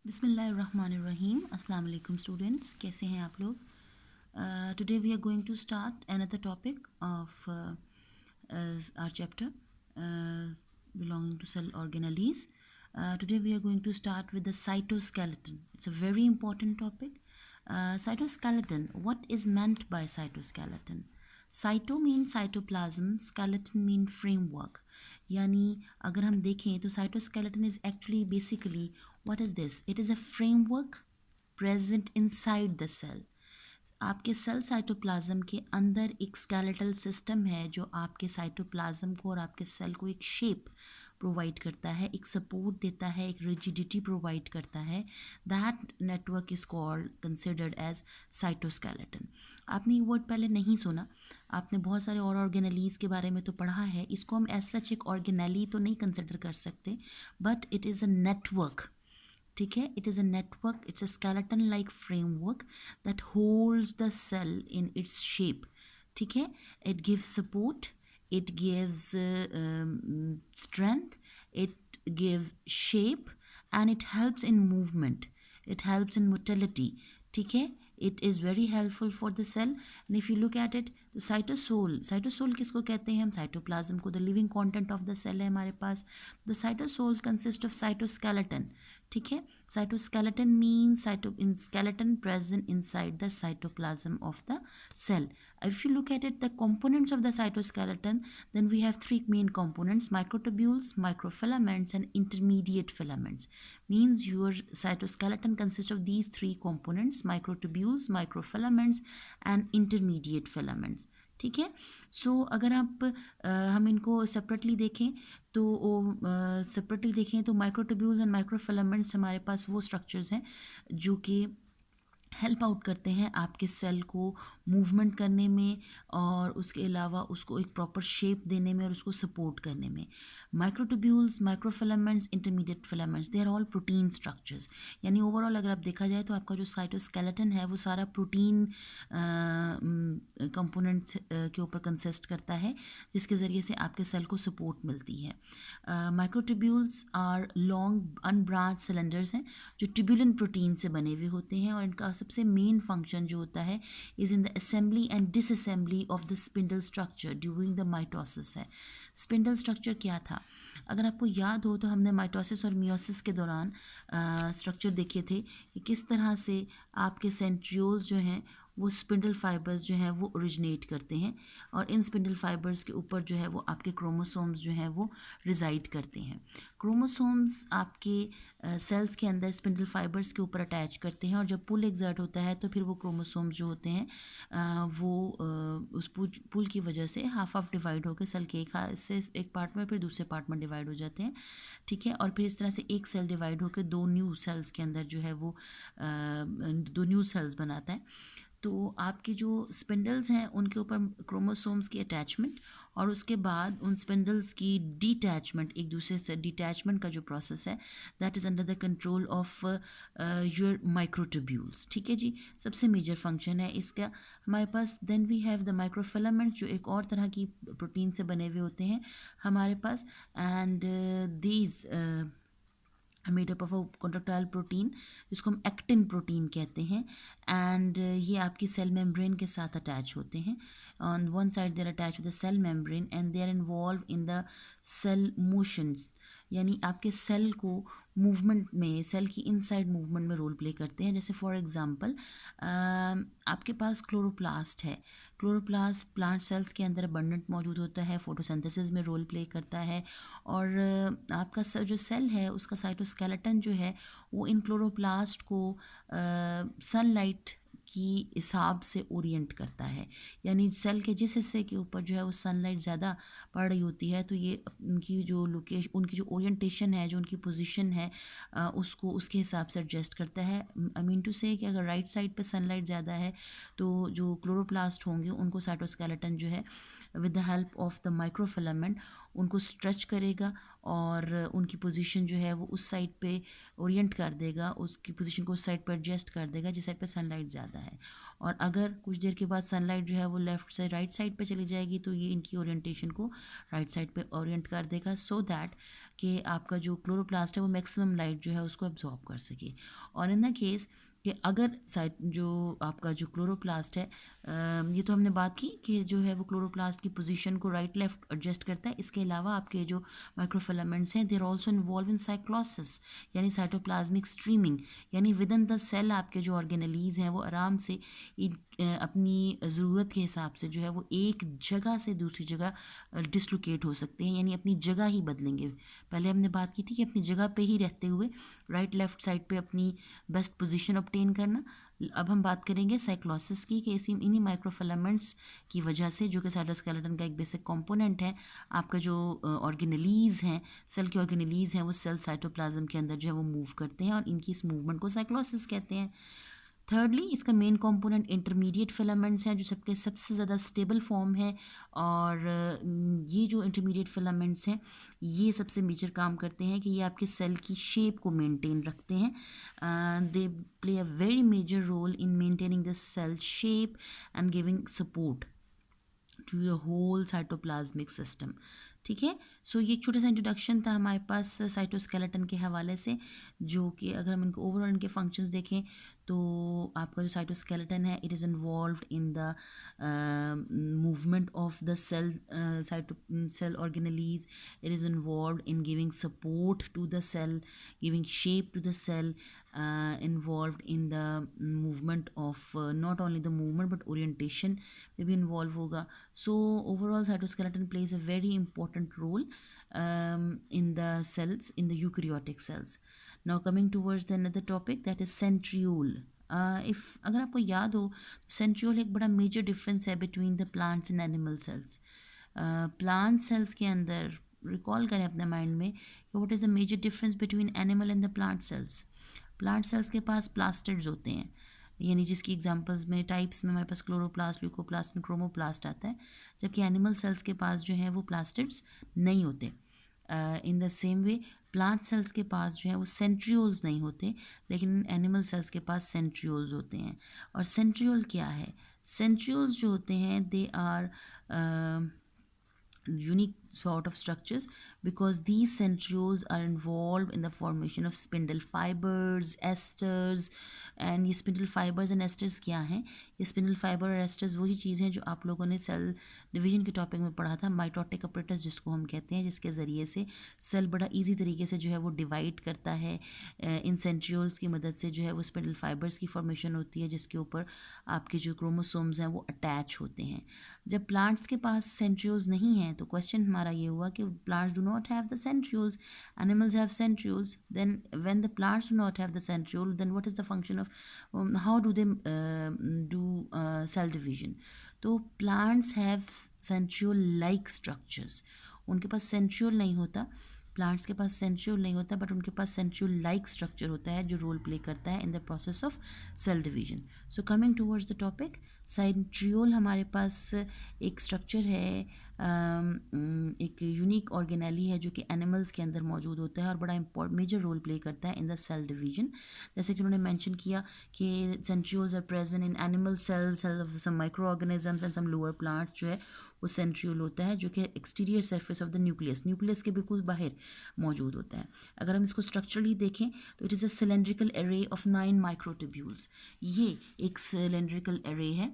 बिस्मिल्लाहिर्रहमानिर्रहीम। अस्सलाम वालेकुम स्टूडेंट्स, कैसे हैं आप लोग? Today we are going to start another topic of our chapter belonging to cell organelles. Today we are going to start with the cytoskeleton. It's a very important topic. Cytoskeleton, what is meant by cytoskeleton? Cyto mean cytoplasm, skeleton mean framework. यानी अगर हम देखें तो cytoskeleton is actually basically what is this? It is a framework present inside the cell. आपके cell cytoplasm के अंदर एक skeletal system है जो आपके साइटोप्लाज्म को और आपके सेल को एक शेप प्रोवाइड करता है, एक सपोर्ट देता है, एक रिजिडिटी प्रोवाइड करता है। That network is called considered as cytoskeleton. आपने ये वर्ड पहले नहीं सुना, आपने बहुत सारे और ऑर्गेनेलीज के बारे में तो पढ़ा है। इसको हम एज सच एक ऑर्गेनेली तो नहीं कंसिडर कर सकते, but it is a network. ठीक है, it is a network, it's a skeleton like framework that holds the cell in its shape. ठीक है, it gives support, it gives strength, it gives shape, and it helps in movement, it helps in motility. ठीक है, it is very helpful for the cell. And if you look at it, तो cytosol किसको कहते हैं? हम cytoplasm को, the living content of the cell है हमारे पास। The cytosol consist of cytoskeleton. ठीक है, cytoskeleton mean cyto in skeleton present inside the cytoplasm of the cell. If you look at it, the components of the cytoskeleton, then we have three main components: microtubules, microfilaments, and intermediate filaments. Means your cytoskeleton consists of these three components: microtubules, microfilaments, and intermediate filaments. ठीक है, सो अगर आप हम इनको separately देखें तो separately देखें तो माइक्रोट्यूब्यूल्स एंड माइक्रोफिलामेंट्स हमारे पास वो स्ट्रक्चर्स हैं जो कि हेल्प आउट करते हैं आपके सेल को मूवमेंट करने में और उसके अलावा उसको एक प्रॉपर शेप देने में और उसको सपोर्ट करने में। Microtubules, microfilaments, intermediate filaments, they are all protein structures. यानी ओवरऑल अगर आप देखा जाए तो आपका जो साइटोस्केलेटन है वो सारा प्रोटीन कंपोनेंट्स के ऊपर कंसिस्ट करता है, जिसके ज़रिए से आपके सेल को सपोर्ट मिलती है। Microtubules are long unbranch cylinders हैं जो ट्यूबुलिन प्रोटीन से बने हुए होते हैं, और इनका सबसे मेन फंक्शन जो होता है is in the assembly and disassembly of the spindle structure during the mitosis है। स्पिंडल स्ट्रक्चर क्या था? अगर आपको याद हो तो हमने माइटोसिस और मियोसिस के दौरान स्ट्रक्चर देखे थे कि किस तरह से आपके सेंट्रियोल्स जो हैं वो स्पिंडल फाइबर्स जो हैं वो ओरिजिनेट करते हैं, और इन स्पिंडल फाइबर्स के ऊपर जो है वो आपके क्रोमोसोम्स जो हैं वो रिजाइड करते हैं। क्रोमोसोम्स आपके सेल्स के अंदर स्पिंडल फाइबर्स के ऊपर अटैच करते हैं, और जब पुल एग्जर्ट होता है तो फिर वो क्रोमोसोम्स जो होते हैं वो उस पुल की वजह से हाफ ऑफ डिवाइड होकर सेल के एक से एक पार्ट में फिर दूसरे पार्ट में डिवाइड हो जाते हैं। ठीक है, और फिर इस तरह से एक सेल डिवाइड होकर दो न्यू सेल्स के अंदर जो है वो दो न्यू सेल्स बनाता है। तो आपके जो स्पिंडल्स हैं उनके ऊपर क्रोमोसोम्स की अटैचमेंट और उसके बाद उन स्पिंडल्स की डिटैचमेंट, एक दूसरे से डिटैचमेंट का जो प्रोसेस है that is under the control of your microtubules. ठीक है जी, सबसे मेजर फंक्शन है इसका हमारे पास। Then we have the microfilament जो एक और तरह की प्रोटीन से बने हुए होते हैं हमारे पास, and these made up of a contractile protein जिसको हम एक्टिन प्रोटीन कहते हैं, एंड ये आपकी सेल मेम्ब्रेन के साथ अटैच होते हैं। On one side there attach with the cell membrane and they are involve in the cell motions, यानी आपके सेल को मूवमेंट में, सेल की इनसाइड मूवमेंट में रोल प्ले करते हैं। जैसे फॉर एग्जांपल आपके पास क्लोरोप्लास्ट है। क्लोरोप्लास्ट प्लांट सेल्स के अंदर अबंडेंट मौजूद होता है, फोटोसिंथेसिस में रोल प्ले करता है, और आपका जो सेल है उसका साइटोस्केलेटन जो है वो इन क्लोरोप्लास्ट को सनलाइट की हिसाब से ओरिएंट करता है। यानी सेल के जिस हिस्से के ऊपर जो है वो सनलाइट ज़्यादा पड़ रही होती है तो ये उनकी जो लोकेशन, उनकी जो ओरिएंटेशन है, जो उनकी पोजीशन है, उसको उसके हिसाब से एडजस्ट करता है। आई मीन टू से कि अगर राइट साइड पे सनलाइट ज़्यादा है तो जो क्लोरोप्लास्ट होंगे उनको साइटोस्केलेटन जो है with the help of the microfilament उनको स्ट्रेच करेगा और उनकी पोजीशन जो है वो उस साइड पे ओरिएंट कर देगा, उसकी पोजीशन को उस साइड पर एडजस्ट कर देगा जिस साइड पे सनलाइट ज़्यादा है। और अगर कुछ देर के बाद सनलाइट जो है वो लेफ़्ट से राइट साइड पे चली जाएगी तो ये इनकी ओरिएंटेशन को राइट साइड पे ओरिएंट कर देगा, सो दैट कि आपका जो क्लोरोप्लास्ट है वो मैक्सिमम लाइट जो है उसको एब्जॉर्ब कर सके। और इन द केस कि अगर साइड जो आपका जो क्लोरोप्लास्ट है, ये तो हमने बात की कि जो है वो क्लोरोप्लास्ट की पोजीशन को राइट लेफ्ट एडजस्ट करता है। इसके अलावा आपके जो माइक्रोफिलामेंट्स हैं they are also involve in cyclosis यानी साइटोप्लाज्मिक स्ट्रीमिंग, यानी विद इन द सेल आपके जो ऑर्गेनेलीज हैं वो आराम से अपनी ज़रूरत के हिसाब से जो है वो एक जगह से दूसरी जगह डिसलोकेट हो सकते हैं, यानी अपनी जगह ही बदलेंगे। पहले हमने बात की थी कि अपनी जगह पे ही रहते हुए राइट लेफ्ट साइड पे अपनी बेस्ट पोजीशन ऑब्टेन करना। अब हम बात करेंगे साइक्लोसिस की, कि इसी इन्हीं माइक्रोफिलामेंट्स की वजह से, जो कि साइटोस्केलेटन का एक बेसिक कंपोनेंट है, आपका जो ऑर्गेनेलीज हैं, सेल के ऑर्गेनेलीज हैं, वो सेल साइटोप्लाज्म के अंदर जो है वो मूव करते हैं और इनकी इस मूवमेंट को साइक्लोसिस कहते हैं। थर्डली इसका मेन कंपोनेंट इंटरमीडिएट फिलामेंट्स हैं जो सबके सबसे ज़्यादा स्टेबल फॉर्म है। और ये जो इंटरमीडिएट फिलामेंट्स हैं ये सबसे मेजर काम करते हैं कि ये आपके सेल की शेप को मेंटेन रखते हैं। They play a very major role in maintaining the cell shape and giving support to your whole cytoplasmic system. ठीक है, सो ये एक छोटा सा इंट्रोडक्शन था हमारे पास साइटोस्केलेटन के हवाले से, जो कि अगर हम इनको ओवरऑल इनके फंक्शंस देखें तो आपका जो साइटोस्केलेटन है it is involved in the movement of the cell organelles, it is involved in giving support to the cell, giving shape to the cell, involved in the movement of not only the movement but orientation में भी involve होगा. So overall cytoskeleton plays a very important role in the cells, in the eukaryotic cells. Now coming towards the another topic, that is centriole. If अगर आपको याद हो centriole एक बड़ा major difference है between the plants and animal cells. Plant cells के अंदर recall करें अपने माइंड में कि what is the major difference between animal and the plant cells. Plant cells के पास प्लास्टिड्स होते हैं, यानी जिसकी एग्जांपल्स में टाइप्स में हमारे पास क्लोरोप्लास्ट, ल्यूकोप्लास्ट एंड क्रोमोप्लास्ट आता है, जबकि एनिमल सेल्स के पास जो है वो प्लास्टिड्स नहीं होते। In the same way plant cells के पास जो है वो सेंट्रियोल्स नहीं होते, लेकिन एनिमल सेल्स के पास सेंट्रियोल्स होते हैं। और सेंट्रियोल क्या है? सेंट्रियोल्स जो होते हैं they are unique sort of structures because these centrioles are involved in the formation of spindle fibers, esters, and ये spindle fibers and esters क्या हैं? ये spindle fiber और esters वही चीज़ हैं जो आप लोगों ने सेल डिवीजन के टॉपिक में पढ़ा था, माइटोटिक अपरेटस जिसको हम कहते हैं, जिसके ज़रिए से सेल बड़ा इजी तरीके से जो है वो डिवाइड करता है। इन सेंट्रियोल्स की मदद से जो है वो स्पिंडल फाइबर्स की फॉर्मेशन होती है जिसके ऊपर आपके जो क्रोमोसोम्स हैं वो अटैच होते हैं। जब प्लांट्स के पास सेंट्रियोल्स नहीं हैं तो क्वेश्चन हमारा ये हुआ कि plants do not have the centrioles, animals have centrioles. Then when the plants do not have the centriole, then what is the function of how do they do cell division? तो plants have centriole like structures. उनके पास centriole नहीं होता, plants के पास centriole नहीं होता, but उनके पास centriole like structure होता है जो रोल प्ले करता है in the process of cell division. So coming towards the topic, centriole हमारे पास एक स्ट्रक्चर है, एक यूनिक ऑर्गेनेली है जो कि एनिमल्स के अंदर मौजूद होता है और बड़ा मेजर रोल प्ले करता है इन द सेल डिवीजन। जैसे कि उन्होंने मेंशन किया कि centrioles are present in animal cells of some micro organisms and some lower plants जो है वो सेंट्रियोल होता है जो कि exterior surface of the nucleus के बिल्कुल बाहर मौजूद होता है। अगर हम इसको स्ट्रक्चरली देखें तो it is a cylindrical array of 9 microtubules. ये एक सिलेंड्रिकल एरे है,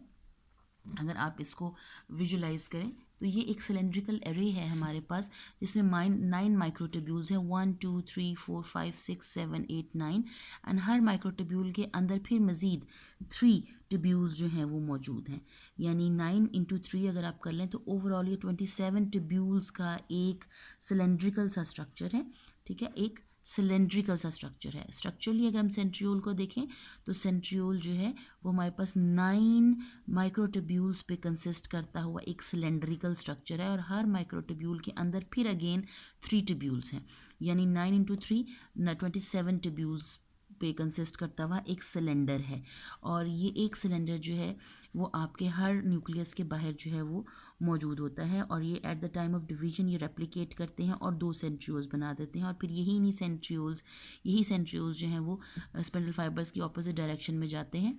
अगर आप इसको विजुलाइज करें तो ये एक सिलेंड्रिकल एरे है हमारे पास जिसमें 9 माइक्रोट्यूब्यूल्स हैं, 1 2 3 4 5 6 7 8 9, एंड हर माइक्रोट्यूब्यूल के अंदर फिर मज़ीद 3 ट्यूब्यूल्स जो हैं वो मौजूद हैं, यानी 9 इंटू 3 अगर आप कर लें तो ओवरऑल ये 27 ट्यूब्यूल्स का एक सिलेंड्रिकल सा स्ट्रक्चर है। ठीक है, एक सिलेंड्रिकल सा स्ट्रक्चर है। स्ट्रक्चरली अगर हम सेंट्रियोल को देखें तो सेंट्रियोल जो है वो हमारे पास 9 माइक्रोट्यूब्यूल्स पे कंसिस्ट करता हुआ एक सिलेंड्रिकल स्ट्रक्चर है और हर माइक्रोट्यूब्यूल के अंदर फिर अगेन 3 ट्यूब्यूल्स हैं, यानी 9 इंटू 3 27 ट्यूब्यूल्स पे कंसिस्ट करता हुआ एक सिलेंडर है, और ये एक सिलेंडर जो है वो आपके हर न्यूक्लियस के बाहर जो है वो मौजूद होता है, और ये at the time of division ये रेप्लिकेट करते हैं और 2 सेंट्रियोल्स बना देते हैं, और फिर यही सेंट्रियोल्स जो हैं वो स्पिंडल फाइबर्स की ऑपोजिट डायरेक्शन में जाते हैं,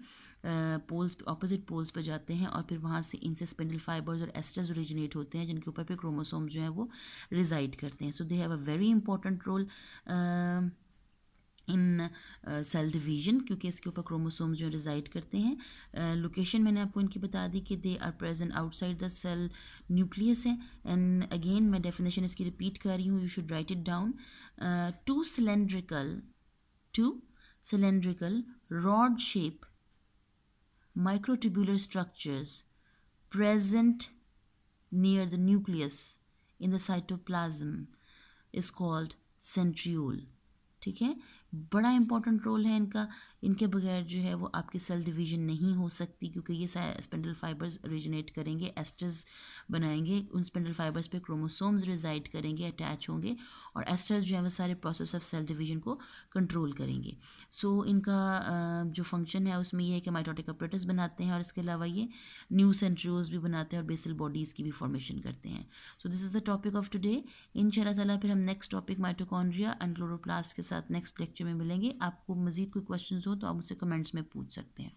पोल्स ऑपोजिट पोल्स पर जाते हैं, और फिर वहाँ से इनसे स्पिंडल फाइबर्स और एस्टर्स ओरिजिनेट होते हैं जिनके ऊपर फिर क्रोमोसोम्स जो हैं वो रिजाइड करते हैं. So they have a very important role in cell division, क्योंकि इसके ऊपर क्रोमोसोम्स जो रिजाइड करते हैं. लोकेशन मैंने आपको इनकी बता दी कि they are present outside the cell nucleus है. एंड अगेन मैं डेफिनेशन इसकी रिपीट कर रही हूँ, you should write it down. Two cylindrical rod shape microtubular structures present near the nucleus in the cytoplasm is called centriole. ठीक है, बड़ा important role है इनका. इनके बगैर जो है वो आपकी सेल डिवीजन नहीं हो सकती, क्योंकि ये स्पिंडल फाइबर्स ओरिजिनेट करेंगे, एस्टर्स बनाएंगे, उन स्पिंडल फाइबर्स पे क्रोमोसोम्स रिजाइड करेंगे, अटैच होंगे, और एस्टर्स जो है वो सारे प्रोसेस ऑफ सेल डिवीजन को कंट्रोल करेंगे. सो इनका जो फंक्शन है उसमें ये है कि माइटोटिक अपरेटस बनाते हैं, और इसके अलावा ये न्यू सेंट्रियोल्स भी बनाते हैं और बेसल बॉडीज़ की भी फॉर्मेशन करते हैं. So this is the topic of today. इंशाल्लाह ताला फिर हम next topic mitochondria and chloroplast के साथ नेक्स्ट लेक्चर में मिलेंगे. आपको मज़ीद कोई क्वेश्चंस हो तो आप मुझसे कमेंट्स में पूछ सकते हैं.